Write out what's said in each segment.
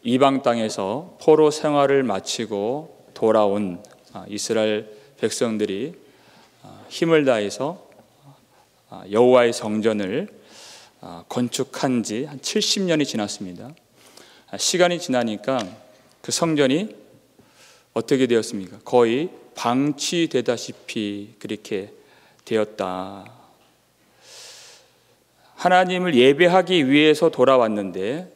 이방 땅에서 포로 생활을 마치고 돌아온 이스라엘 백성들이 힘을 다해서 여호와의 성전을 건축한 지 한 70년이 지났습니다. 시간이 지나니까 그 성전이 어떻게 되었습니까? 거의 방치되다시피 그렇게 되었다. 하나님을 예배하기 위해서 돌아왔는데,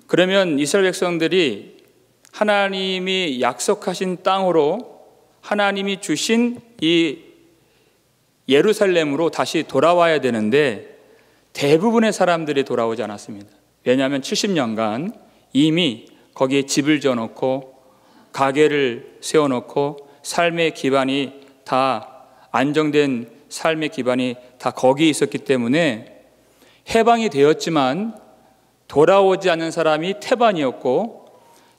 그러면 이스라엘 백성들이 하나님이 약속하신 땅으로, 하나님이 주신 이 예루살렘으로 다시 돌아와야 되는데 대부분의 사람들이 돌아오지 않았습니다. 왜냐하면 70년간 이미 거기에 집을 지어놓고 가게를 세워놓고 삶의 기반이 다 안정된 삶의 기반이 다 거기에 있었기 때문에 해방이 되었지만 돌아오지 않는 사람이 태반이었고,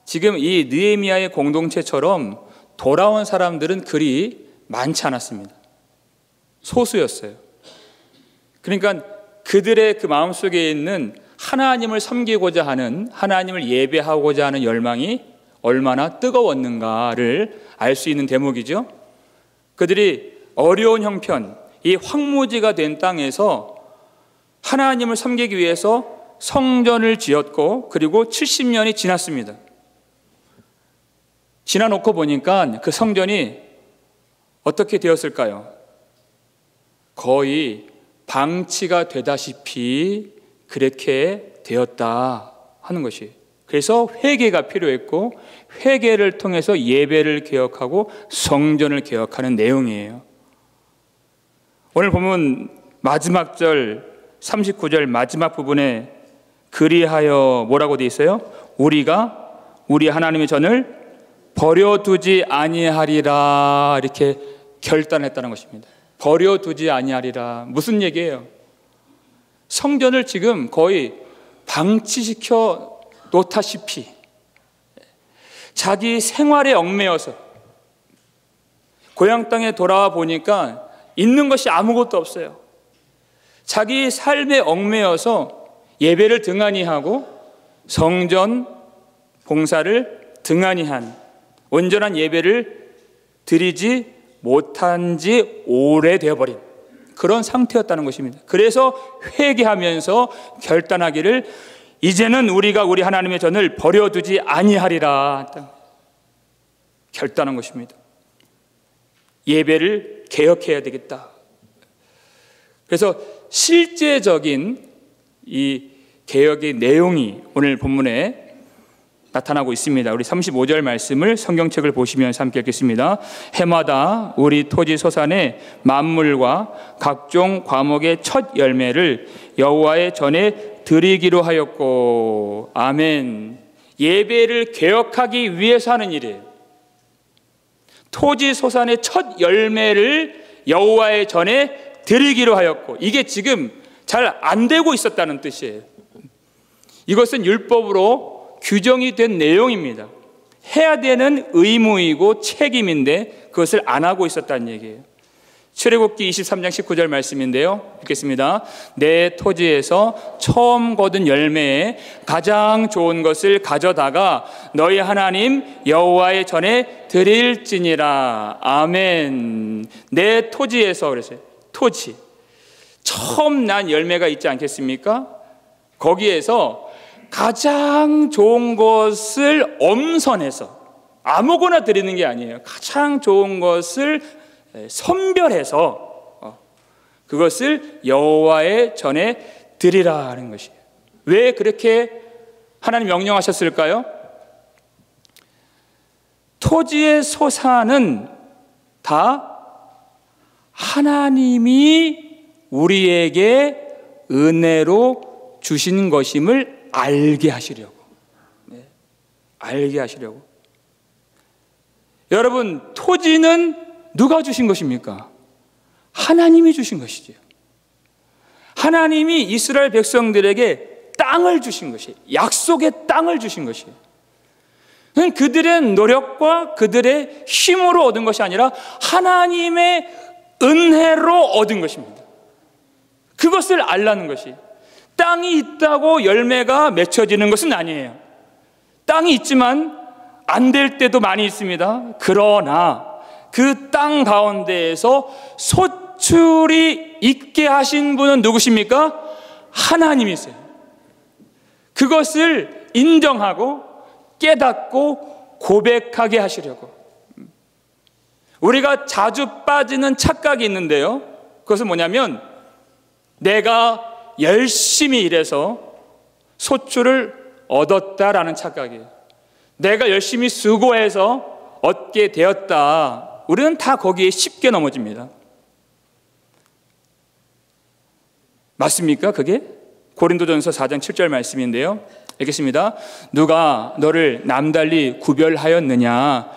지금 이 느헤미야의 공동체처럼 돌아온 사람들은 그리 많지 않았습니다. 소수였어요. 그러니까 그들의 그 마음속에 있는 하나님을 섬기고자 하는, 하나님을 예배하고자 하는 열망이 얼마나 뜨거웠는가를 알 수 있는 대목이죠. 그들이 어려운 형편, 이 황무지가 된 땅에서 하나님을 섬기기 위해서 성전을 지었고, 그리고 70년이 지났습니다. 지나놓고 보니까 그 성전이 어떻게 되었을까요? 거의 방치가 되다시피 그렇게 되었다 하는 것이. 그래서 회개가 필요했고, 회개를 통해서 예배를 개혁하고 성전을 개혁하는 내용이에요. 오늘 보면 마지막 절 39절 마지막 부분에 그리하여 뭐라고 되어 있어요? 우리가 우리 하나님의 전을 버려두지 아니하리라, 이렇게 결단했다는 것입니다. 버려두지 아니하리라. 무슨 얘기예요? 성전을 지금 거의 방치시켜 놓다시피 자기 생활에 얽매여서 고향 땅에 돌아와 보니까 있는 것이 아무것도 없어요. 자기 삶에 얽매여서 예배를 등한히 하고 성전 봉사를 등한히 한, 온전한 예배를 드리지 못한 지 오래되어버린 그런 상태였다는 것입니다. 그래서 회개하면서 결단하기를, 이제는 우리가 우리 하나님의 전을 버려두지 아니하리라 결단한 것입니다. 예배를 개혁해야 되겠다. 그래서 실제적인 이 개혁의 내용이 오늘 본문에 나타나고 있습니다. 우리 35절 말씀을 성경책을 보시면서 함께 읽겠습니다. 해마다 우리 토지 소산의 만물과 각종 과목의 첫 열매를 여호와의 전에 드리기로 하였고. 아멘. 예배를 개혁하기 위해서 하는 일이에요. 토지 소산의 첫 열매를 여호와의 전에 드리기로 하였고, 이게 지금 잘 안 되고 있었다는 뜻이에요. 이것은 율법으로 규정이 된 내용입니다. 해야 되는 의무이고 책임인데 그것을 안 하고 있었다는 얘기예요. 출애굽기 23장 19절 말씀인데요, 읽겠습니다. 내 토지에서 처음 거둔 열매에 가장 좋은 것을 가져다가 너희 하나님 여호와의 전에 드릴지니라. 아멘. 내 토지에서, 그랬어요. 토지, 처음 난 열매가 있지 않겠습니까? 거기에서 가장 좋은 것을 엄선해서, 아무거나 드리는 게 아니에요. 가장 좋은 것을 선별해서 그것을 여호와의 전에 드리라 하는 것이에요. 왜 그렇게 하나님 명령하셨을까요? 토지의 소산은 다 하나님이 우리에게 은혜로 주신 것임을 알게 하시려고. 네, 알게 하시려고. 여러분, 토지는 누가 주신 것입니까? 하나님이 주신 것이죠. 하나님이 이스라엘 백성들에게 땅을 주신 것이에요. 약속의 땅을 주신 것이에요. 그들의 노력과 그들의 힘으로 얻은 것이 아니라 하나님의 은혜로 얻은 것입니다. 그것을 알라는 것이, 땅이 있다고 열매가 맺혀지는 것은 아니에요. 땅이 있지만 안 될 때도 많이 있습니다. 그러나 그 땅 가운데에서 소출이 있게 하신 분은 누구십니까? 하나님이세요. 그것을 인정하고 깨닫고 고백하게 하시려고. 우리가 자주 빠지는 착각이 있는데요, 그것은 뭐냐면 내가 열심히 일해서 소출을 얻었다라는 착각이에요. 내가 열심히 수고해서 얻게 되었다. 우리는 다 거기에 쉽게 넘어집니다. 맞습니까? 그게? 고린도전서 4장 7절 말씀인데요, 읽겠습니다. 누가 너를 남달리 구별하였느냐?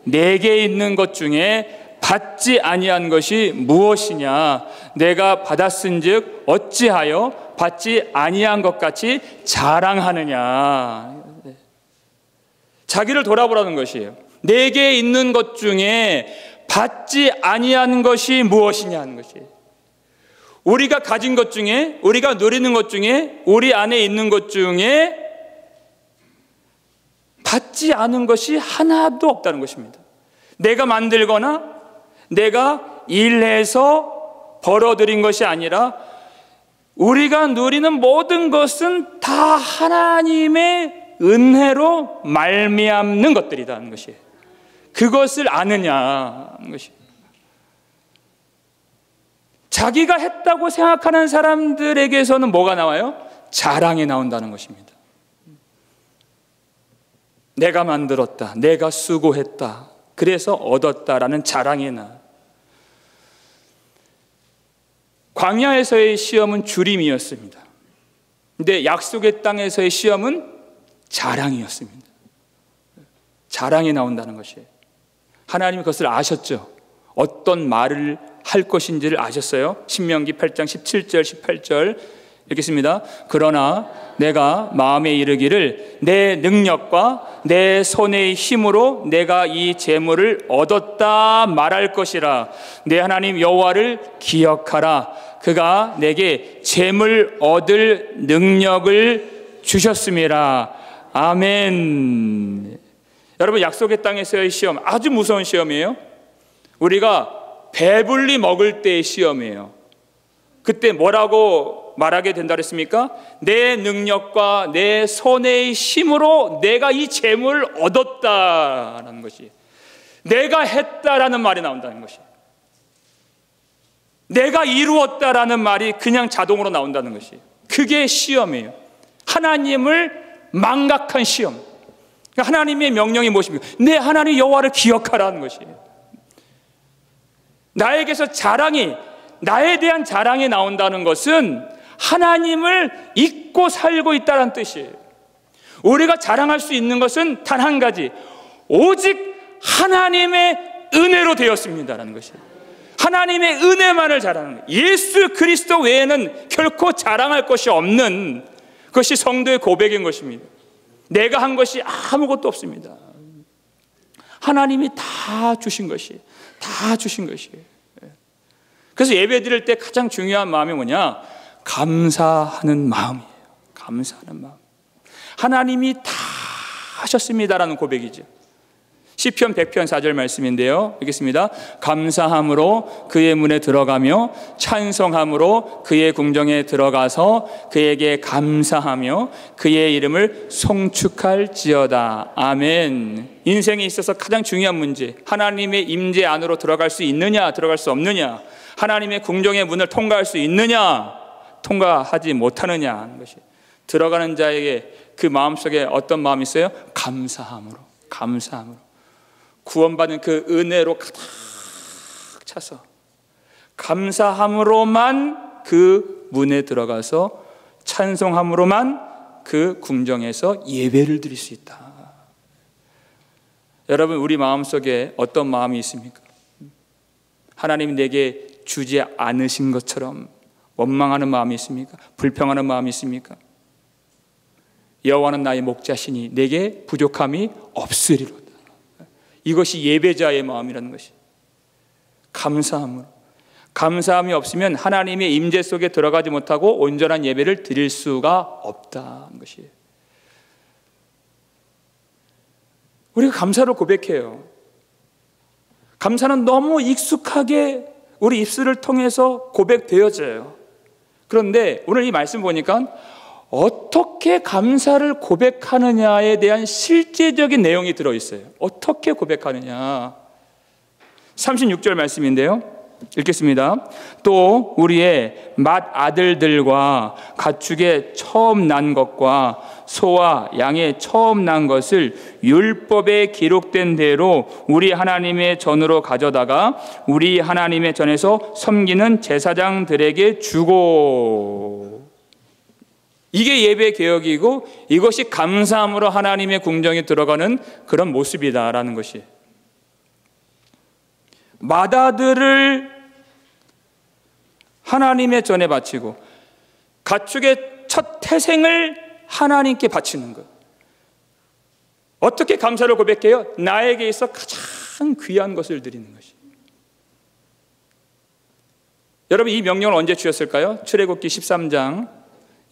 내게 있는 것 중에 받지 아니한 것이 무엇이냐? 내가 받았은즉 어찌하여 받지 아니한 것 같이 자랑하느냐? 자기를 돌아보라는 것이에요. 내게 있는 것 중에 받지 아니한 것이 무엇이냐 하는 것이에요. 우리가 가진 것 중에, 우리가 누리는 것 중에, 우리 안에 있는 것 중에 받지 않은 것이 하나도 없다는 것입니다. 내가 만들거나 내가 일해서 벌어들인 것이 아니라 우리가 누리는 모든 것은 다 하나님의 은혜로 말미암는 것들이라는 것이에요. 그것을 아느냐는 것이에요. 자기가 했다고 생각하는 사람들에게서는 뭐가 나와요? 자랑이 나온다는 것입니다. 내가 만들었다, 내가 수고했다, 그래서 얻었다라는 자랑이 나. 광야에서의 시험은 주림이었습니다. 근데 약속의 땅에서의 시험은 자랑이었습니다. 자랑이 나온다는 것이에요. 하나님이 그것을 아셨죠. 어떤 말을 할 것인지를 아셨어요. 신명기 8장 17절 18절 읽겠습니다. 그러나 내가 마음에 이르기를 내 능력과 내 손의 힘으로 내가 이 재물을 얻었다 말할 것이라. 내 하나님 여호와를 기억하라. 그가 내게 재물 얻을 능력을 주셨음이라. 아멘. 여러분, 약속의 땅에서의 시험 아주 무서운 시험이에요. 우리가 배불리 먹을 때의 시험이에요. 그때 뭐라고 말하게 된다 그랬습니까? 내 능력과 내 손의 힘으로 내가 이 재물을 얻었다라는 것이, 내가 했다라는 말이 나온다는 것이, 내가 이루었다라는 말이 그냥 자동으로 나온다는 것이, 그게 시험이에요. 하나님을 망각한 시험. 하나님의 명령이 무엇입니까? 내 하나님 여호와를 기억하라는 것이에요. 나에게서 자랑이, 나에 대한 자랑이 나온다는 것은 하나님을 잊고 살고 있다는 뜻이에요. 우리가 자랑할 수 있는 것은 단 한 가지, 오직 하나님의 은혜로 되었습니다라는 것이에요. 하나님의 은혜만을 자랑하는 거예요. 예수 그리스도 외에는 결코 자랑할 것이 없는 것이 성도의 고백인 것입니다. 내가 한 것이 아무것도 없습니다. 하나님이 다 주신 것이에요. 다 주신 것이에요. 그래서 예배 드릴 때 가장 중요한 마음이 뭐냐? 감사하는 마음이에요. 감사하는 마음. 하나님이 다 하셨습니다라는 고백이죠. 시편 100편 4절 말씀인데요, 읽겠습니다. 감사함으로 그의 문에 들어가며 찬송함으로 그의 궁정에 들어가서 그에게 감사하며 그의 이름을 송축할지어다. 아멘. 인생에 있어서 가장 중요한 문제, 하나님의 임재 안으로 들어갈 수 있느냐, 들어갈 수 없느냐, 하나님의 궁정의 문을 통과할 수 있느냐, 통과하지 못하느냐 하는 것이, 들어가는 자에게 그 마음속에 어떤 마음이 있어요? 감사함으로, 감사함으로. 구원받은 그 은혜로 가득 차서 감사함으로만 그 문에 들어가서 찬송함으로만 그 궁정에서 예배를 드릴 수 있다. 여러분, 우리 마음속에 어떤 마음이 있습니까? 하나님이 내게 주지 않으신 것처럼 원망하는 마음이 있습니까? 불평하는 마음이 있습니까? 여호와는 나의 목자시니 내게 부족함이 없으리로다. 이것이 예배자의 마음이라는 것이, 감사함으로. 감사함이 없으면 하나님의 임재 속에 들어가지 못하고 온전한 예배를 드릴 수가 없다는 것이에요. 우리가 감사를 고백해요. 감사는 너무 익숙하게 우리 입술을 통해서 고백되어져요. 그런데 오늘 이 말씀 보니까 어떻게 감사를 고백하느냐에 대한 실제적인 내용이 들어있어요. 어떻게 고백하느냐. 36절 말씀인데요. 읽겠습니다. 또 우리의 맏아들들과 가축의 처음 난 것과 소와 양의 처음 난 것을 율법에 기록된 대로 우리 하나님의 전으로 가져다가 우리 하나님의 전에서 섬기는 제사장들에게 주고. 이게 예배 개혁이고 이것이 감사함으로 하나님의 궁정에 들어가는 그런 모습이다라는 것이. 맏아들을 하나님의 전에 바치고 가축의 첫 태생을 하나님께 바치는 것. 어떻게 감사를 고백해요? 나에게 있어 가장 귀한 것을 드리는 것이. 여러분, 이 명령을 언제 주셨을까요? 출애굽기 13장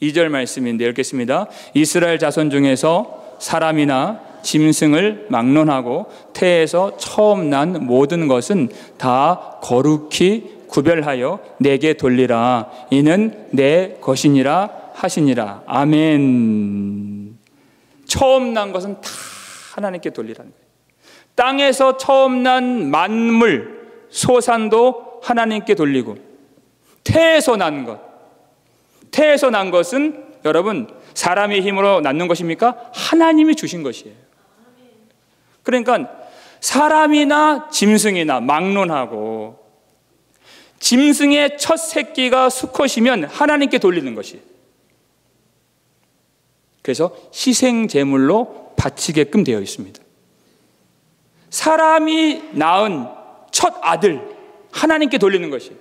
2절 말씀인데 읽겠습니다. 이스라엘 자손 중에서 사람이나 짐승을 막론하고 태에서 처음 난 모든 것은 다 거룩히 구별하여 내게 돌리라. 이는 내 것이니라 하시니라. 아멘. 처음 난 것은 다 하나님께 돌리라는 거예요. 땅에서 처음 난 만물, 소산도 하나님께 돌리고, 태에서 난 것, 태에서 난 것은 여러분 사람의 힘으로 낳는 것입니까? 하나님이 주신 것이에요. 그러니까 사람이나 짐승이나 막론하고 짐승의 첫 새끼가 수컷이면 하나님께 돌리는 것이. 그래서 희생 제물로 바치게끔 되어 있습니다. 사람이 낳은 첫 아들 하나님께 돌리는 것이.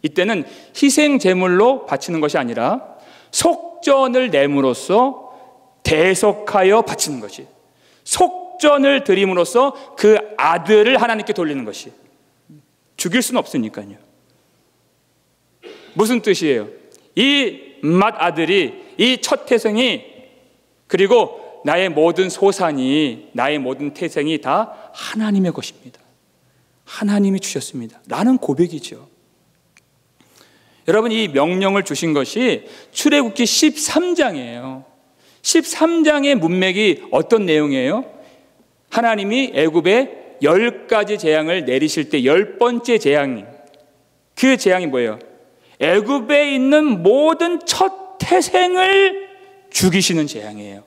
이때는 희생 제물로 바치는 것이 아니라 속전을 내므로써 대속하여 바치는 것이. 속전을 드림으로써 그 아들을 하나님께 돌리는 것이. 죽일 수는 없으니까요. 무슨 뜻이에요? 이 맏아들이, 이 첫 태생이, 그리고 나의 모든 소산이, 나의 모든 태생이 다 하나님의 것입니다. 하나님이 주셨습니다. 라는 고백이죠. 여러분, 이 명령을 주신 것이 출애굽기 13장이에요. 13장의 문맥이 어떤 내용이에요? 하나님이 애굽에 10가지 재앙을 내리실 때 10번째 재앙이, 그 재앙이 뭐예요? 애굽에 있는 모든 첫 태생을 죽이시는 재앙이에요.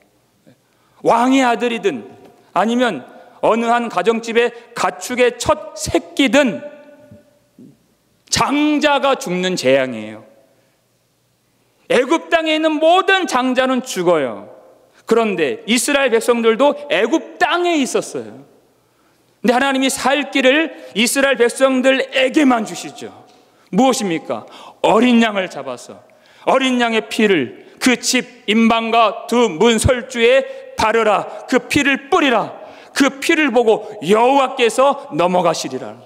왕의 아들이든 아니면 어느 한 가정집의 가축의 첫 새끼든 장자가 죽는 재앙이에요. 애굽 땅에 있는 모든 장자는 죽어요. 그런데 이스라엘 백성들도 애굽 땅에 있었어요. 근데 하나님이 살 길을 이스라엘 백성들에게만 주시죠. 무엇입니까? 어린 양을 잡아서 어린 양의 피를 그 집 임방과 두 문 설주에 바르라. 그 피를 뿌리라. 그 피를 보고 여호와께서 넘어가시리라.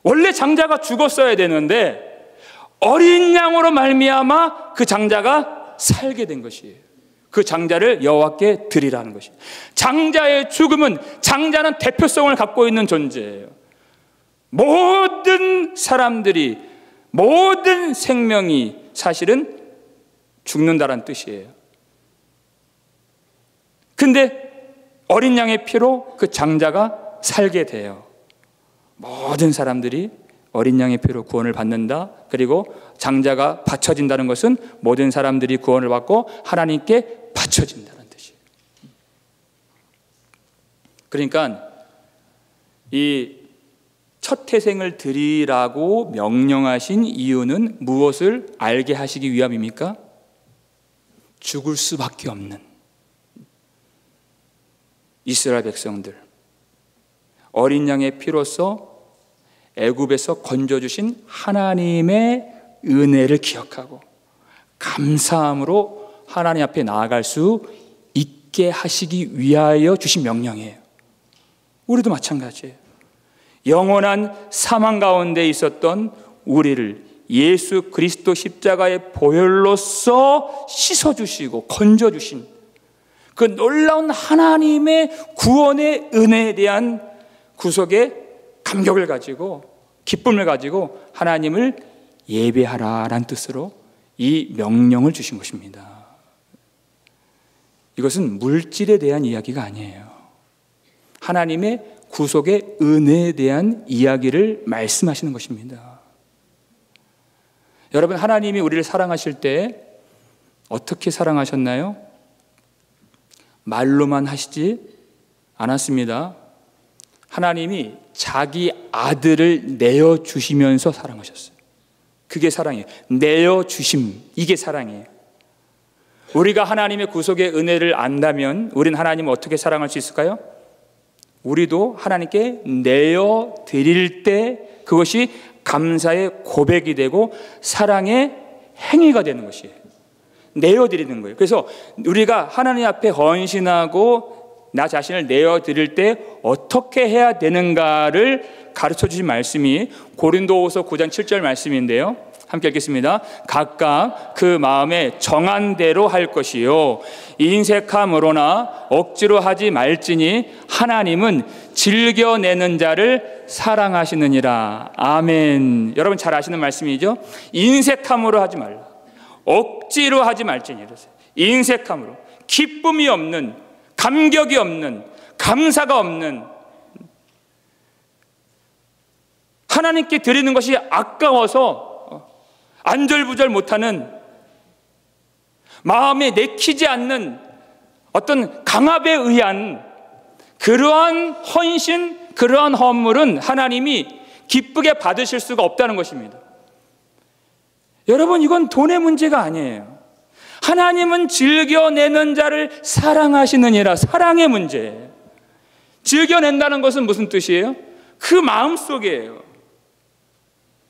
원래 장자가 죽었어야 되는데 어린 양으로 말미암아 그 장자가 살게 된 것이에요. 그 장자를 여호와께 드리라는 것이에요. 장자의 죽음은, 장자는 대표성을 갖고 있는 존재예요. 모든 사람들이, 모든 생명이 사실은 죽는다는 뜻이에요. 근데 어린 양의 피로 그 장자가 살게 돼요. 모든 사람들이 어린 양의 피로 구원을 받는다. 그리고 장자가 바쳐진다는 것은 모든 사람들이 구원을 받고 하나님께 바쳐진다는 뜻이에요. 그러니까 이 첫 태생을 드리라고 명령하신 이유는 무엇을 알게 하시기 위함입니까? 죽을 수밖에 없는 이스라엘 백성들, 어린 양의 피로써 애굽에서 건져주신 하나님의 은혜를 기억하고 감사함으로 하나님 앞에 나아갈 수 있게 하시기 위하여 주신 명령이에요. 우리도 마찬가지예요. 영원한 사망 가운데 있었던 우리를 예수 그리스도 십자가의 보혈로서 씻어주시고 건져주신 그 놀라운 하나님의 구원의 은혜에 대한 구속의 감격을 가지고 기쁨을 가지고 하나님을 예배하라라는 뜻으로 이 명령을 주신 것입니다. 이것은 물질에 대한 이야기가 아니에요. 하나님의 구속의 은혜에 대한 이야기를 말씀하시는 것입니다. 여러분, 하나님이 우리를 사랑하실 때 어떻게 사랑하셨나요? 말로만 하시지 않았습니다. 하나님이 자기 아들을 내어주시면서 사랑하셨어요. 그게 사랑이에요. 내어주심, 이게 사랑이에요. 우리가 하나님의 구속의 은혜를 안다면 우리는 하나님을 어떻게 사랑할 수 있을까요? 우리도 하나님께 내어드릴 때 그것이 감사의 고백이 되고 사랑의 행위가 되는 것이에요. 내어드리는 거예요. 그래서 우리가 하나님 앞에 헌신하고 나 자신을 내어드릴 때 어떻게 해야 되는가를 가르쳐 주신 말씀이 고린도후서 9장 7절 말씀인데요. 함께 읽겠습니다. 각각 그 마음에 정한 대로 할 것이요 인색함으로나 억지로 하지 말지니 하나님은 즐겨내는 자를 사랑하시느니라. 아멘. 여러분 잘 아시는 말씀이죠. 인색함으로 하지 말라, 억지로 하지 말지니. 인색함으로, 기쁨이 없는, 감격이 없는, 감사가 없는, 하나님께 드리는 것이 아까워서 안절부절 못하는, 마음에 내키지 않는 어떤 강압에 의한 그러한 헌신, 그러한 헌물은 하나님이 기쁘게 받으실 수가 없다는 것입니다. 여러분, 이건 돈의 문제가 아니에요. 하나님은 즐겨내는 자를 사랑하시느니라. 사랑의 문제예요. 즐겨낸다는 것은 무슨 뜻이에요? 그 마음속이에요.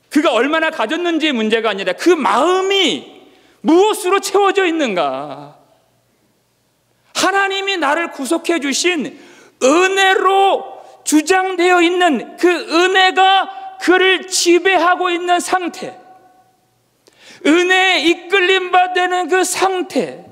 그가 얼마나 가졌는지의 문제가 아니라 그 마음이 무엇으로 채워져 있는가. 하나님이 나를 구속해 주신 은혜로 주장되어 있는 그 은혜가 그를 지배하고 있는 상태, 은혜에 이끌림 받는 그 상태,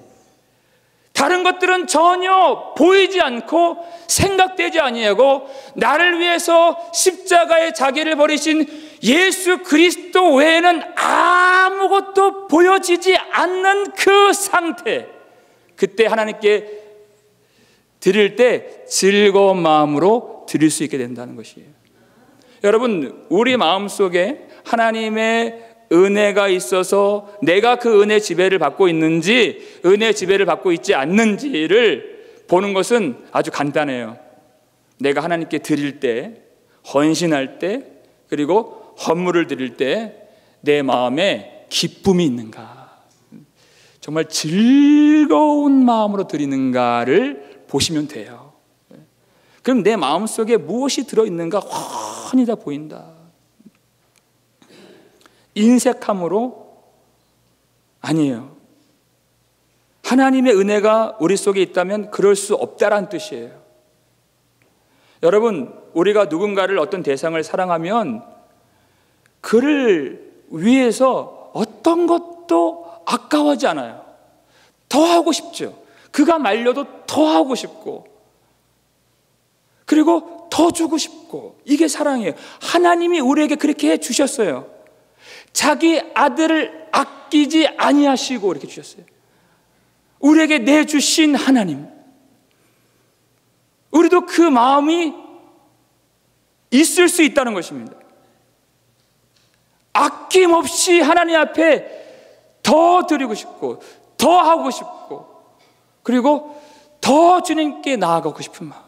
다른 것들은 전혀 보이지 않고 생각되지 아니하고 나를 위해서 십자가에 자기를 버리신 예수 그리스도 외에는 아무것도 보여지지 않는 그 상태, 그때 하나님께 드릴 때 즐거운 마음으로 드릴 수 있게 된다는 것이에요. 여러분, 우리 마음속에 하나님의 은혜가 있어서 내가 그 은혜 지배를 받고 있는지 은혜 지배를 받고 있지 않는지를 보는 것은 아주 간단해요. 내가 하나님께 드릴 때, 헌신할 때, 그리고 헌물을 드릴 때 내 마음에 기쁨이 있는가, 정말 즐거운 마음으로 드리는가를 보시면 돼요. 그럼 내 마음속에 무엇이 들어있는가 훤히 다 보인다. 인색함으로 아니에요. 하나님의 은혜가 우리 속에 있다면 그럴 수 없다라는 뜻이에요. 여러분, 우리가 누군가를 어떤 대상을 사랑하면 그를 위해서 어떤 것도 아까워하지 않아요. 더 하고 싶죠. 그가 말려도 더 하고 싶고, 그리고 더 주고 싶고, 이게 사랑이에요. 하나님이 우리에게 그렇게 해 주셨어요. 자기 아들을 아끼지 아니하시고 이렇게 주셨어요. 우리에게 내주신 하나님, 우리도 그 마음이 있을 수 있다는 것입니다. 아낌없이 하나님 앞에 더 드리고 싶고, 더 하고 싶고, 그리고 더 주님께 나아가고 싶은 마음.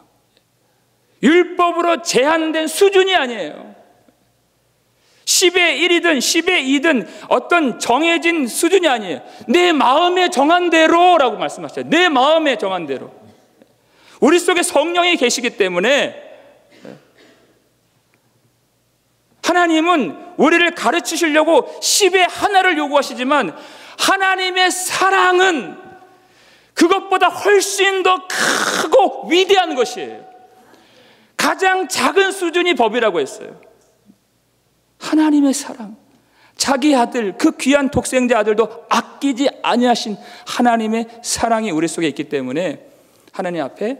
율법으로 제한된 수준이 아니에요. 10의 1이든 10의 2든 어떤 정해진 수준이 아니에요. 내 마음에 정한 대로라고 말씀하셨어요. 내 마음에 정한 대로. 우리 속에 성령이 계시기 때문에 하나님은 우리를 가르치시려고 10의 하나를 요구하시지만 하나님의 사랑은 그것보다 훨씬 더 크고 위대한 것이에요. 가장 작은 수준이 법이라고 했어요. 하나님의 사랑, 자기 아들, 그 귀한 독생자 아들도 아끼지 아니하신 하나님의 사랑이 우리 속에 있기 때문에 하나님 앞에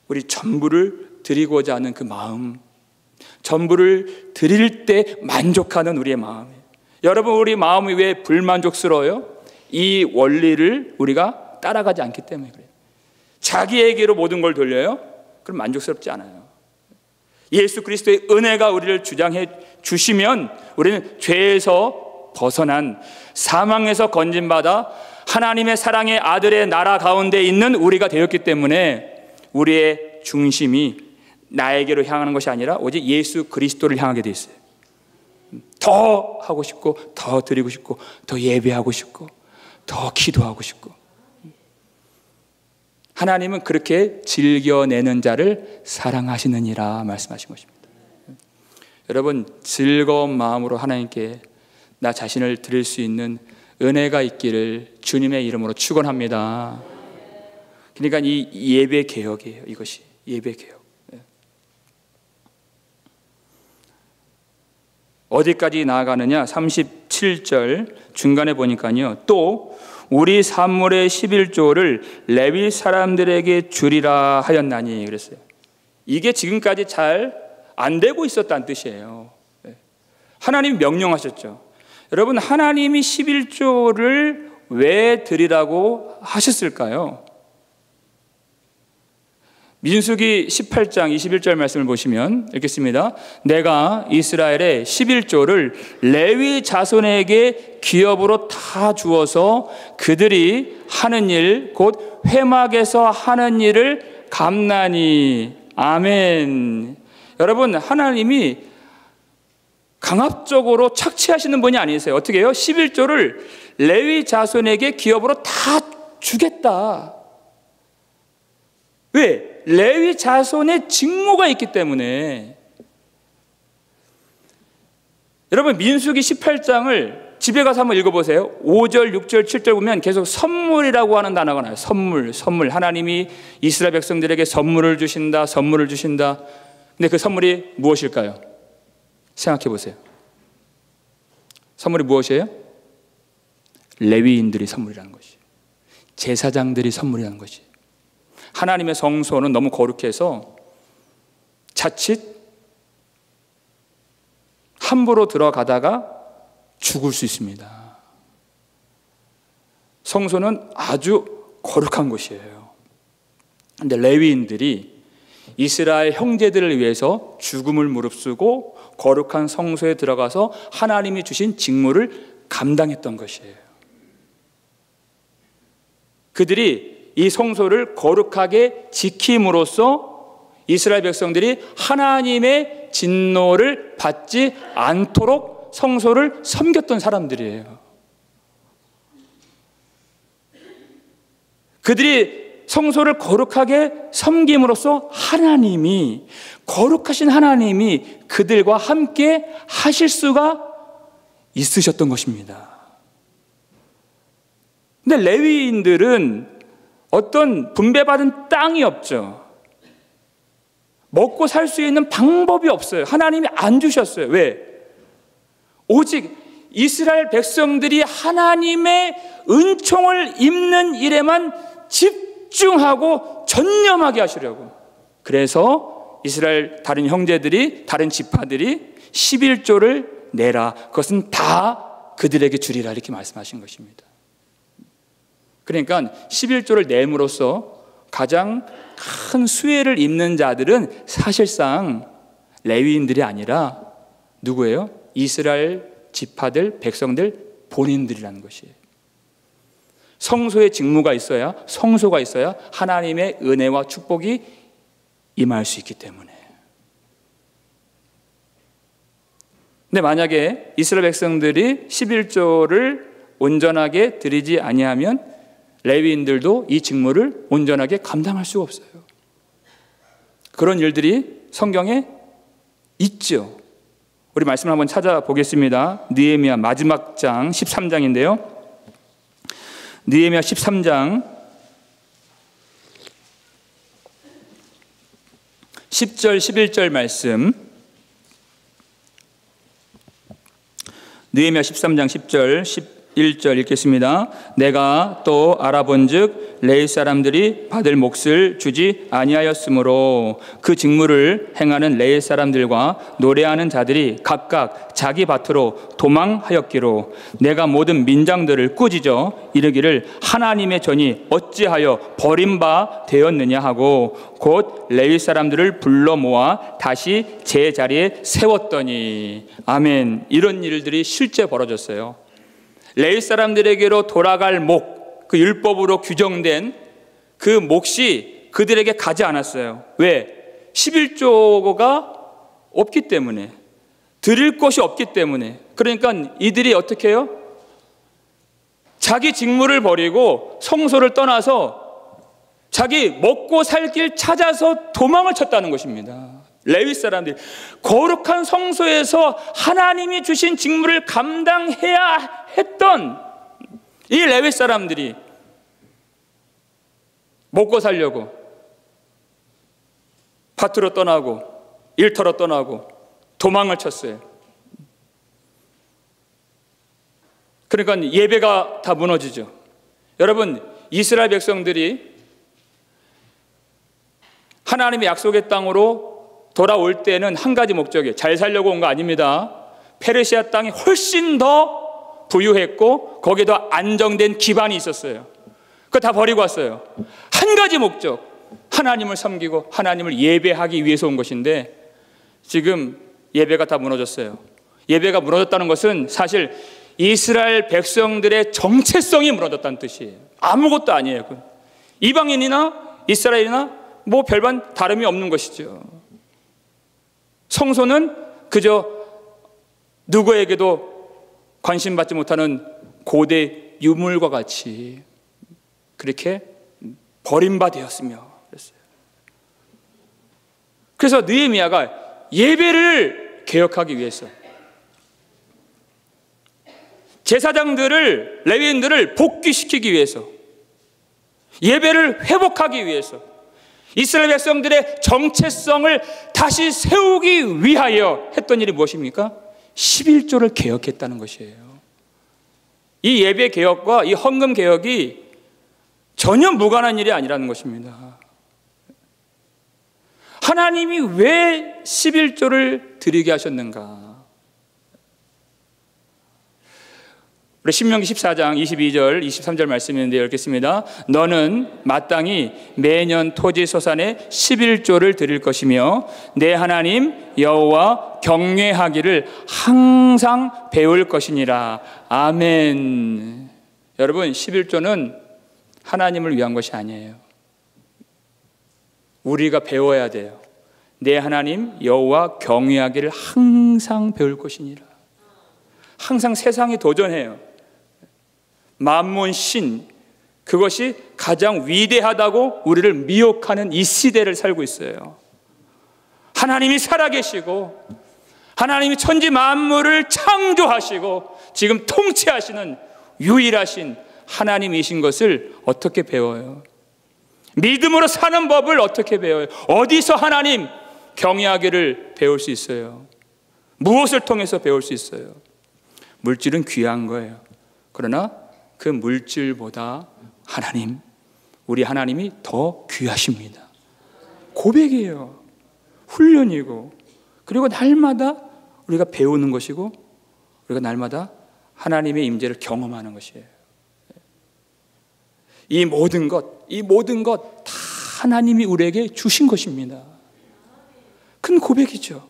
우리 전부를 드리고자 하는 그 마음, 전부를 드릴 때 만족하는 우리의 마음. 여러분, 우리 마음이 왜 불만족스러워요? 이 원리를 우리가 따라가지 않기 때문에 그래요. 자기에게로 모든 걸 돌려요? 그럼 만족스럽지 않아요. 예수 그리스도의 은혜가 우리를 주장해 주시면 우리는 죄에서 벗어난, 사망에서 건진받아 하나님의 사랑의 아들의 나라 가운데 있는 우리가 되었기 때문에 우리의 중심이 나에게로 향하는 것이 아니라 오직 예수 그리스도를 향하게 돼 있어요. 더 하고 싶고, 더 드리고 싶고, 더 예배하고 싶고, 더 기도하고 싶고. 하나님은 그렇게 즐겨내는 자를 사랑하시느니라 말씀하신 것입니다. 여러분, 즐거운 마음으로 하나님께 나 자신을 드릴 수 있는 은혜가 있기를 주님의 이름으로 축원합니다. 그러니까 이 예배 개혁이에요. 이것이 예배 개혁. 어디까지 나아가느냐? 37절 중간에 보니까요. 또 우리 산물의 11조를 레위 사람들에게 주리라 하였나니 그랬어요. 이게 지금까지 잘 안 되고 있었다는 뜻이에요. 하나님이 명령하셨죠. 여러분, 하나님이 11조를 왜 드리라고 하셨을까요? 민수기 18장 21절 말씀을 보시면 읽겠습니다. 내가 이스라엘의 11조를 레위 자손에게 기업으로 다 주어서 그들이 하는 일, 곧 회막에서 하는 일을 감나니. 아멘. 여러분, 하나님이 강압적으로 착취하시는 분이 아니세요. 어떻게 해요? 11조를 레위 자손에게 기업으로 다 주겠다. 왜? 레위 자손의 직무가 있기 때문에. 여러분, 민수기 18장을 집에 가서 한번 읽어보세요. 5절, 6절, 7절 보면 계속 선물이라고 하는 단어가 나와요. 선물, 선물. 하나님이 이스라엘 백성들에게 선물을 주신다, 선물을 주신다. 근데 그 선물이 무엇일까요? 생각해 보세요. 선물이 무엇이에요? 레위인들이 선물이라는 것이, 제사장들이 선물이라는 것이. 하나님의 성소는 너무 거룩해서 자칫 함부로 들어가다가 죽을 수 있습니다. 성소는 아주 거룩한 곳이에요. 그런데 레위인들이 이스라엘 형제들을 위해서 죽음을 무릅쓰고 거룩한 성소에 들어가서 하나님이 주신 직무를 감당했던 것이에요. 그들이 이 성소를 거룩하게 지킴으로써 이스라엘 백성들이 하나님의 진노를 받지 않도록 성소를 섬겼던 사람들이에요. 그들이 성소를 거룩하게 섬김으로써 하나님이, 거룩하신 하나님이 그들과 함께 하실 수가 있으셨던 것입니다. 근데 레위인들은 어떤 분배받은 땅이 없죠. 먹고 살 수 있는 방법이 없어요. 하나님이 안 주셨어요. 왜? 오직 이스라엘 백성들이 하나님의 은총을 입는 일에만 집중하고 전념하게 하시려고. 그래서 이스라엘 다른 형제들이, 다른 지파들이 11조를 내라. 그것은 다 그들에게 주리라. 이렇게 말씀하신 것입니다. 그러니까 11조를 내므로써 가장 큰 수혜를 입는 자들은 사실상 레위인들이 아니라 누구예요? 이스라엘 지파들, 백성들 본인들이라는 것이에요. 성소의 직무가 있어야, 성소가 있어야 하나님의 은혜와 축복이 임할 수 있기 때문에. 근데 만약에 이스라엘 백성들이 11조를 온전하게 드리지 아니하면 레위인들도 이 직무를 온전하게 감당할 수가 없어요. 그런 일들이 성경에 있죠. 우리 말씀을 한번 찾아보겠습니다. 느헤미야 마지막 장 13장인데요. 느헤미야 13장 10절 11절 말씀, 느헤미야 13장 10절 11절 읽겠습니다. 내가 또 알아본즉 레위 사람들이 받을 몫을 주지 아니하였으므로 그 직무를 행하는 레위 사람들과 노래하는 자들이 각각 자기 밭으로 도망하였기로 내가 모든 민장들을 꾸짖어 이르기를 하나님의 전이 어찌하여 버린 바 되었느냐 하고 곧 레위 사람들을 불러 모아 다시 제 자리에 세웠더니. 아멘. 이런 일들이 실제 벌어졌어요. 레위 사람들에게로 돌아갈 목, 그 율법으로 규정된 그 몫이 그들에게 가지 않았어요. 왜? 11조가 없기 때문에, 드릴 것이 없기 때문에. 그러니까 이들이 어떻게 해요? 자기 직무를 버리고 성소를 떠나서 자기 먹고 살 길 찾아서 도망을 쳤다는 것입니다. 레위 사람들이 거룩한 성소에서 하나님이 주신 직무를 감당해야 했던 이 레위 사람들이 먹고 살려고 밭으로 떠나고 일터로 떠나고 도망을 쳤어요. 그러니까 예배가 다 무너지죠. 여러분, 이스라엘 백성들이 하나님의 약속의 땅으로 돌아올 때는 한 가지 목적이에요. 잘 살려고 온 거 아닙니다. 페르시아 땅이 훨씬 더 부유했고 거기에 더 안정된 기반이 있었어요. 그거 다 버리고 왔어요. 한 가지 목적, 하나님을 섬기고 하나님을 예배하기 위해서 온 것인데 지금 예배가 다 무너졌어요. 예배가 무너졌다는 것은 사실 이스라엘 백성들의 정체성이 무너졌다는 뜻이에요. 아무것도 아니에요. 이방인이나 이스라엘이나 뭐 별반 다름이 없는 것이죠. 성소는 그저 누구에게도 관심받지 못하는 고대 유물과 같이 그렇게 버림바 되었으며 그랬어요. 그래서 느헤미야가 예배를 개혁하기 위해서 제사장들을, 레위인들을 복귀시키기 위해서, 예배를 회복하기 위해서, 이스라엘 백성들의 정체성을 다시 세우기 위하여 했던 일이 무엇입니까? 11조를 개혁했다는 것이에요. 이 예배 개혁과 이 헌금 개혁이 전혀 무관한 일이 아니라는 것입니다. 하나님이 왜 11조를 드리게 하셨는가? 우리 신명기 14장 22절 23절 말씀인데 읽겠습니다. 너는 마땅히 매년 토지 소산의 11조를 드릴 것이며 내 하나님 여호와 경외하기를 항상 배울 것이니라. 아멘. 여러분, 11조는 하나님을 위한 것이 아니에요. 우리가 배워야 돼요. 내 하나님 여호와 경외하기를 항상 배울 것이니라. 항상 세상에 도전해요. 만문 신, 그것이 가장 위대하다고 우리를 미혹하는 이 시대를 살고 있어요. 하나님이 살아계시고 하나님이 천지 만물을 창조하시고 지금 통치하시는 유일하신 하나님이신 것을 어떻게 배워요? 믿음으로 사는 법을 어떻게 배워요? 어디서 하나님 경외하기를 배울 수 있어요? 무엇을 통해서 배울 수 있어요? 물질은 귀한 거예요. 그러나 그 물질보다 하나님, 우리 하나님이 더 귀하십니다. 고백이에요. 훈련이고, 그리고 날마다 우리가 배우는 것이고, 우리가 날마다 하나님의 임재를 경험하는 것이에요. 이 모든 것 다 하나님이 우리에게 주신 것입니다. 큰 고백이죠.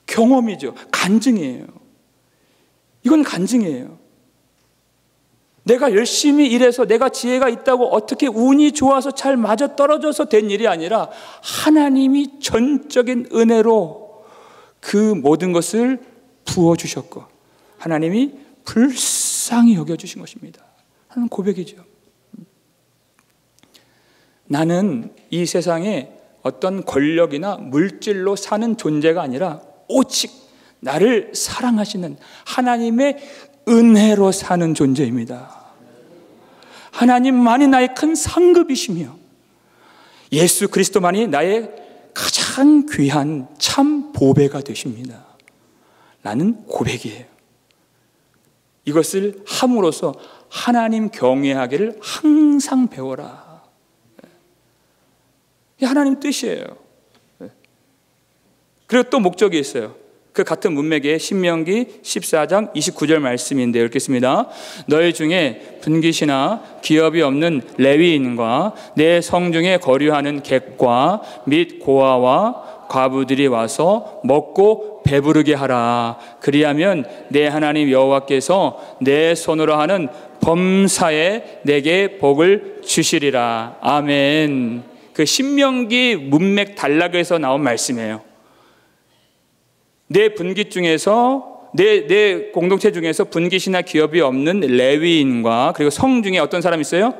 경험이죠. 간증이에요. 이건 간증이에요. 내가 열심히 일해서 내가 지혜가 있다고 어떻게 운이 좋아서 잘 맞아떨어져서 된 일이 아니라 하나님이 전적인 은혜로 그 모든 것을 부어주셨고 하나님이 불쌍히 여겨주신 것입니다. 하는 고백이죠. 나는 이 세상에 어떤 권력이나 물질로 사는 존재가 아니라 오직 나를 사랑하시는 하나님의 은혜로 사는 존재입니다. 하나님만이 나의 큰 상급이시며 예수 그리스도만이 나의 가장 귀한 참 보배가 되십니다 라는 고백이에요. 이것을 함으로써 하나님 경외하기를 항상 배워라. 이게 하나님 뜻이에요. 그리고 또 목적이 있어요. 그 같은 문맥의 신명기 14장 29절 말씀인데 읽겠습니다. 너희 중에 분깃이나 기업이 없는 레위인과 내 성중에 거류하는 객과 및 고아와 과부들이 와서 먹고 배부르게 하라. 그리하면 내 하나님 여호와께서 내 손으로 하는 범사에 내게 복을 주시리라. 아멘. 그 신명기 문맥 단락에서 나온 말씀이에요. 내 분깃 중에서 내 공동체 중에서 분깃이나 기업이 없는 레위인과 그리고 성 중에 어떤 사람이 있어요?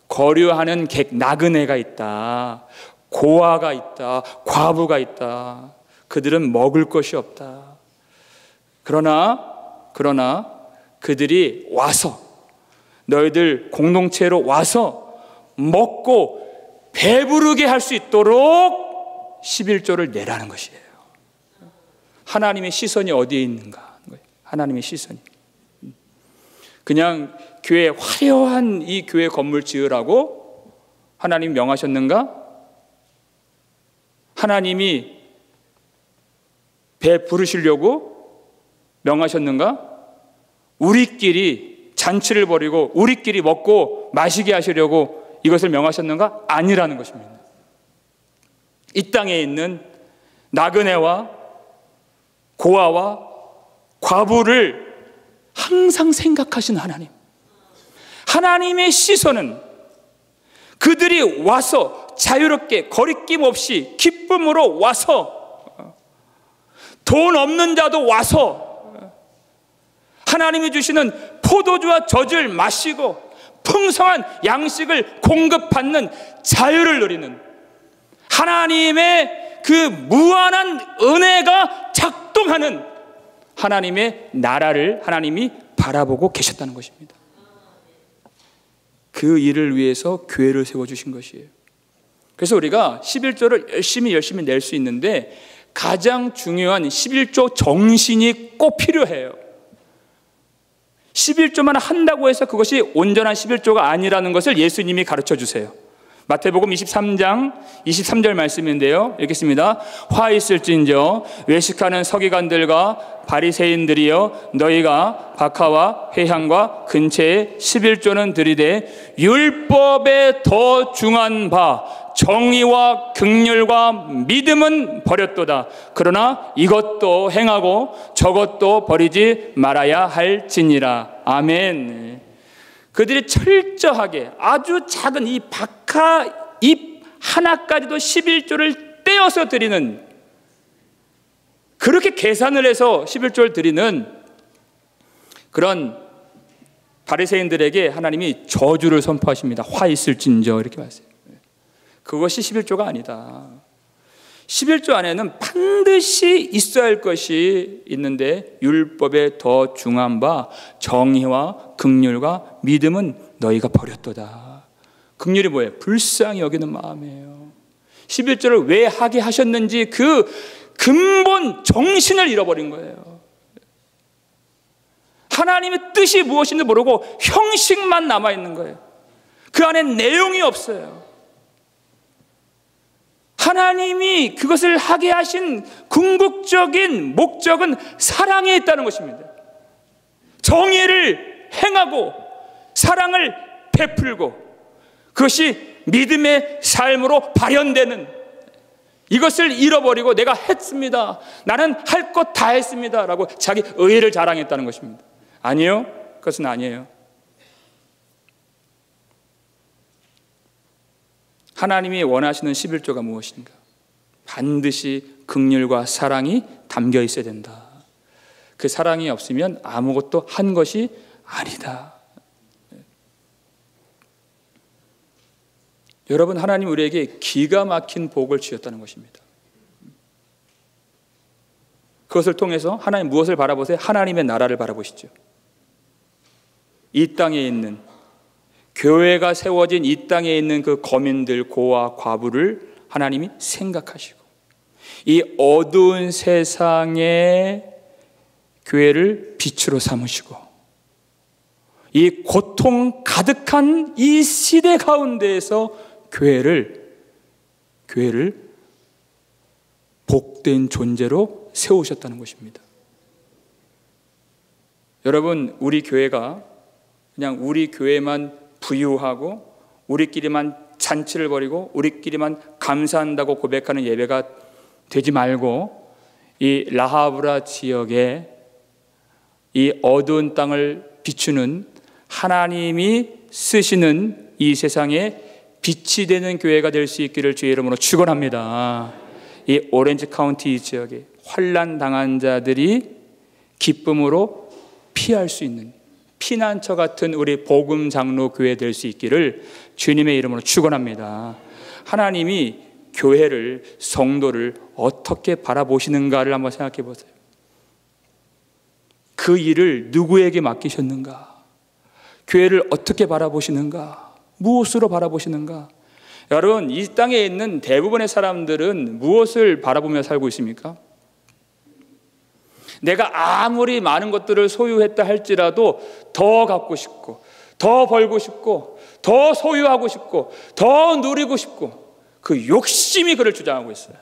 거류하는 객, 나그네가 있다. 고아가 있다. 과부가 있다. 그들은 먹을 것이 없다. 그러나 그들이 와서 너희들 공동체로 와서 먹고 배부르게 할 수 있도록 11조를 내라는 것이에요. 하나님의 시선이 어디에 있는가? 하나님의 시선이. 그냥 교회 화려한 이 교회 건물 지으라고 하나님 명하셨는가? 하나님이 배 부르시려고 명하셨는가? 우리끼리 잔치를 벌이고 우리끼리 먹고 마시게 하시려고 이것을 명하셨는가? 아니라는 것입니다. 이 땅에 있는 나그네와 고아와 과부를 항상 생각하신 하나님. 하나님의 시선은 그들이 와서 자유롭게 거리낌 없이 기쁨으로 와서, 돈 없는 자도 와서 하나님이 주시는 포도주와 젖을 마시고 풍성한 양식을 공급받는 자유를 누리는 하나님의 그 무한한 은혜가 작동하는 하나님의 나라를 하나님이 바라보고 계셨다는 것입니다. 그 일을 위해서 교회를 세워주신 것이에요. 그래서 우리가 11조를 열심히 낼 수 있는데 가장 중요한 11조 정신이 꼭 필요해요. 11조만 한다고 해서 그것이 온전한 11조가 아니라는 것을 예수님이 가르쳐 주세요. 마태복음 23장 23절 말씀인데요. 읽겠습니다. 화 있을진저 외식하는 서기관들과 바리새인들이여, 너희가 박하와 회향과 근체에 11조는 드리되 율법에 더 중한 바 정의와 긍휼과 믿음은 버렸도다. 그러나 이것도 행하고 저것도 버리지 말아야 할지니라. 아멘. 그들이 철저하게 아주 작은 이 박하 잎 하나까지도 11조를 떼어서 드리는, 그렇게 계산을 해서 11조를 드리는 그런 바리새인들에게 하나님이 저주를 선포하십니다. 화 있을진저 이렇게 말했어요. 그것이 11조가 아니다. 11조 안에는 반드시 있어야 할 것이 있는데 율법에 더 중한 바 정의와 긍휼과 믿음은 너희가 버렸도다. 긍휼이 뭐예요? 불쌍히 여기는 마음이에요. 11조를 왜 하게 하셨는지 그 근본 정신을 잃어버린 거예요. 하나님의 뜻이 무엇인지 모르고 형식만 남아있는 거예요. 그 안에 내용이 없어요. 하나님이 그것을 하게 하신 궁극적인 목적은 사랑에 있다는 것입니다. 정의를 행하고 사랑을 베풀고 그것이 믿음의 삶으로 발현되는, 이것을 잃어버리고 내가 했습니다, 나는 할 것 다 했습니다 라고 자기 의의를 자랑했다는 것입니다. 아니요, 그것은 아니에요. 하나님이 원하시는 11조가 무엇인가? 반드시 긍휼과 사랑이 담겨 있어야 된다. 그 사랑이 없으면 아무것도 한 것이 아니다. 여러분, 하나님 우리에게 기가 막힌 복을 주셨다는 것입니다. 그것을 통해서 하나님 무엇을 바라보세요? 하나님의 나라를 바라보시죠. 이 땅에 있는, 교회가 세워진 이 땅에 있는 그 거민들, 고아, 과부를 하나님이 생각하시고 이 어두운 세상에 교회를 빛으로 삼으시고, 이 고통 가득한 이 시대 가운데에서 교회를 복된 존재로 세우셨다는 것입니다. 여러분, 우리 교회가 그냥 우리 교회만 부유하고 우리끼리만 잔치를 벌이고 우리끼리만 감사한다고 고백하는 예배가 되지 말고, 이 라하브라 지역에 이 어두운 땅을 비추는 하나님이 쓰시는 이 세상에 빛이 되는 교회가 될 수 있기를 주의 이름으로 축원합니다. 이 오렌지 카운티 지역에 환난 당한 자들이 기쁨으로 피할 수 있는 피난처 같은 우리 복음 장로 교회 될 수 있기를 주님의 이름으로 축원합니다. 하나님이 교회를, 성도를 어떻게 바라보시는가를 한번 생각해 보세요. 그 일을 누구에게 맡기셨는가? 교회를 어떻게 바라보시는가? 무엇으로 바라보시는가? 여러분, 이 땅에 있는 대부분의 사람들은 무엇을 바라보며 살고 있습니까? 내가 아무리 많은 것들을 소유했다 할지라도 더 갖고 싶고, 더 벌고 싶고, 더 소유하고 싶고, 더 누리고 싶고, 그 욕심이 그를 주장하고 있어요.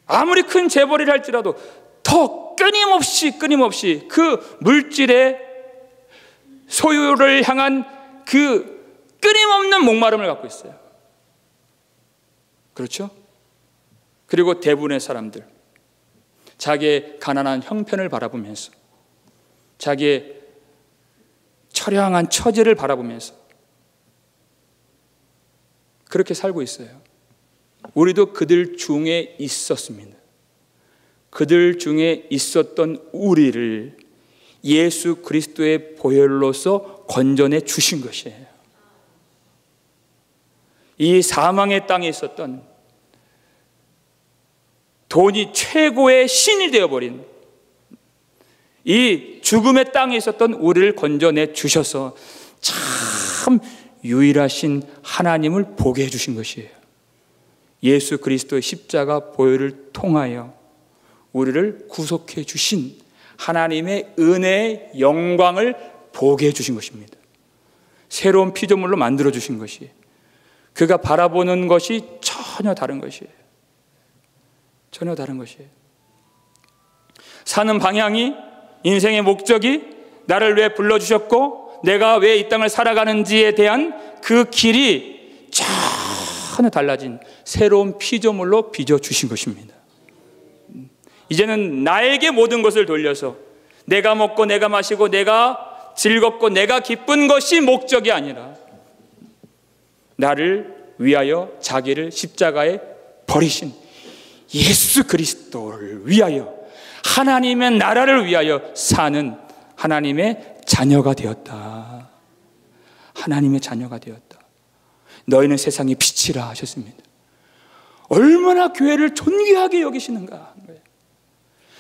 아무리 큰 재벌이라 할지라도 더 끊임없이 그 물질의 소유를 향한 그 끊임없는 목마름을 갖고 있어요. 그렇죠? 그리고 대부분의 사람들, 자기의 가난한 형편을 바라보면서, 자기의 처량한 처지를 바라보면서 그렇게 살고 있어요. 우리도 그들 중에 있었습니다. 그들 중에 있었던 우리를 예수 그리스도의 보혈로서 건져내 주신 것이에요. 이 사망의 땅에 있었던, 돈이 최고의 신이 되어버린 이 죽음의 땅에 있었던 우리를 건져내 주셔서 참 유일하신 하나님을 보게 해주신 것이에요. 예수 그리스도의 십자가 보혈을 통하여 우리를 구속해 주신 하나님의 은혜의 영광을 보게 해주신 것입니다. 새로운 피조물로 만들어 주신 것이에요. 그가 바라보는 것이 전혀 다른 것이에요. 전혀 다른 것이에요. 사는 방향이, 인생의 목적이, 나를 왜 불러주셨고 내가 왜 이 땅을 살아가는지에 대한 그 길이 전혀 달라진 새로운 피조물로 빚어주신 것입니다. 이제는 나에게 모든 것을 돌려서 내가 먹고 내가 마시고 내가 즐겁고 내가 기쁜 것이 목적이 아니라 나를 위하여 자기를 십자가에 버리신 예수 그리스도를 위하여, 하나님의 나라를 위하여 사는 하나님의 자녀가 되었다. 하나님의 자녀가 되었다. 너희는 세상의 빛이라 하셨습니다. 얼마나 교회를 존귀하게 여기시는가.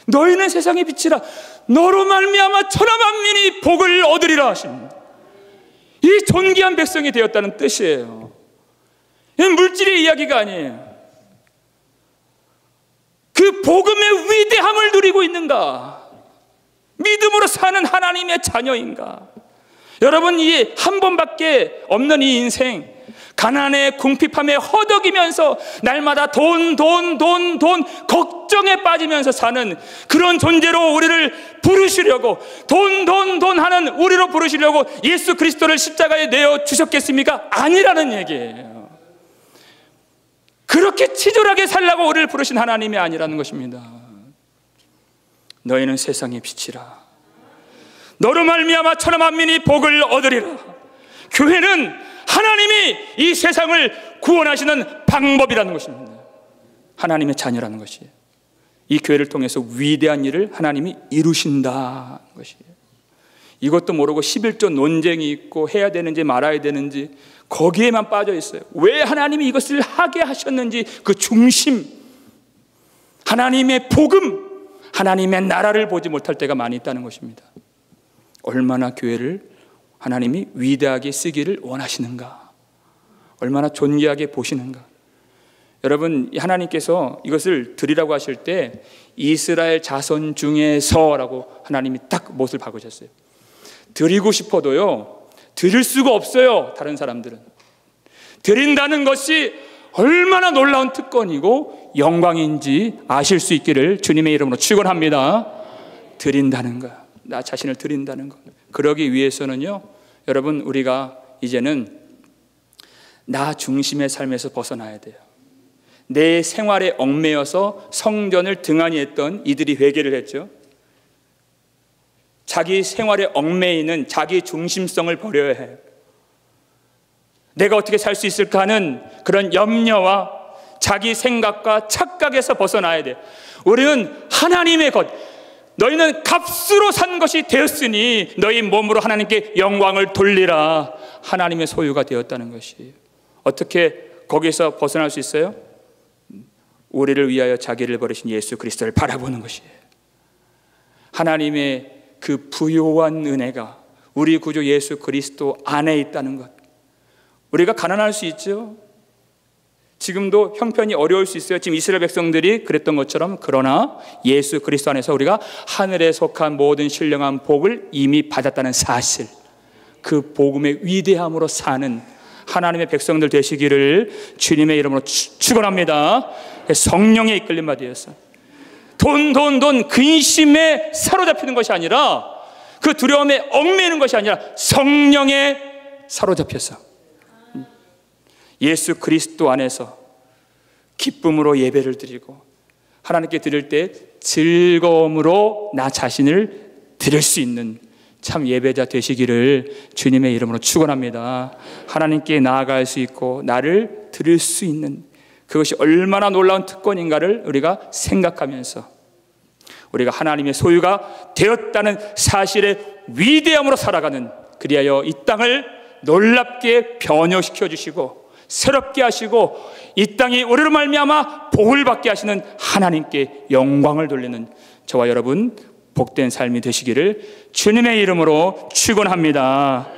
너희는 세상의 빛이라, 너로 말미암아 천하 만민이 복을 얻으리라 하십니다. 이 존귀한 백성이 되었다는 뜻이에요. 이건 물질의 이야기가 아니에요. 그 복음의 위대함을 누리고 있는가? 믿음으로 사는 하나님의 자녀인가? 여러분, 이 한 번밖에 없는 이 인생, 가난에 궁핍함에 허덕이면서 날마다 돈 걱정에 빠지면서 사는 그런 존재로 우리를 부르시려고, 돈 하는 우리로 부르시려고 예수 그리스도를 십자가에 내어 주셨겠습니까? 아니라는 얘기예요. 그렇게 치졸하게 살라고 우리를 부르신 하나님이 아니라는 것입니다. 너희는 세상의 빛이라, 너로 말미암아 천하 만민이 복을 얻으리라. 교회는 하나님이 이 세상을 구원하시는 방법이라는 것입니다. 하나님의 자녀라는 것이에요. 이 교회를 통해서 위대한 일을 하나님이 이루신다는 것이에요. 이것도 모르고 11조 논쟁이 있고 해야 되는지 말아야 되는지 거기에만 빠져 있어요. 왜 하나님이 이것을 하게 하셨는지 그 중심, 하나님의 복음, 하나님의 나라를 보지 못할 때가 많이 있다는 것입니다. 얼마나 교회를 하나님이 위대하게 쓰기를 원하시는가, 얼마나 존귀하게 보시는가. 여러분, 하나님께서 이것을 드리라고 하실 때 이스라엘 자손 중에서라고 하나님이 딱 못을 박으셨어요. 드리고 싶어도요, 드릴 수가 없어요. 다른 사람들은. 드린다는 것이 얼마나 놀라운 특권이고 영광인지 아실 수 있기를 주님의 이름으로 축원합니다. 드린다는 것, 나 자신을 드린다는 것. 그러기 위해서는요, 여러분, 우리가 이제는 나 중심의 삶에서 벗어나야 돼요. 내 생활에 얽매여서 성전을 등한히 했던 이들이 회개를 했죠. 자기 생활에 얽매이는 자기 중심성을 버려야 해요. 내가 어떻게 살 수 있을까 하는 그런 염려와 자기 생각과 착각에서 벗어나야 돼요. 우리는 하나님의 것, 너희는 값으로 산 것이 되었으니 너희 몸으로 하나님께 영광을 돌리라. 하나님의 소유가 되었다는 것이에요. 어떻게 거기서 벗어날 수 있어요? 우리를 위하여 자기를 버리신 예수 그리스도를 바라보는 것이에요. 하나님의 그 부요한 은혜가 우리 구주 예수 그리스도 안에 있다는 것. 우리가 가난할 수 있죠. 지금도 형편이 어려울 수 있어요. 지금 이스라엘 백성들이 그랬던 것처럼. 그러나 예수 그리스도 안에서 우리가 하늘에 속한 모든 신령한 복을 이미 받았다는 사실, 그 복음의 위대함으로 사는 하나님의 백성들 되시기를 주님의 이름으로 축원합니다. 성령에 이끌림 받으셔서 돈 근심에 사로잡히는 것이 아니라, 그 두려움에 얽매이는 것이 아니라 성령에 사로잡혀서 예수 그리스도 안에서 기쁨으로 예배를 드리고 하나님께 드릴 때 즐거움으로 나 자신을 드릴 수 있는 참 예배자 되시기를 주님의 이름으로 축원합니다. 하나님께 나아갈 수 있고 나를 드릴 수 있는 그것이 얼마나 놀라운 특권인가를 우리가 생각하면서 우리가 하나님의 소유가 되었다는 사실의 위대함으로 살아가는, 그리하여 이 땅을 놀랍게 변혁시켜 주시고 새롭게 하시고 이 땅이 우리로 말미암아 복을 받게 하시는 하나님께 영광을 돌리는 저와 여러분 복된 삶이 되시기를 주님의 이름으로 축원합니다.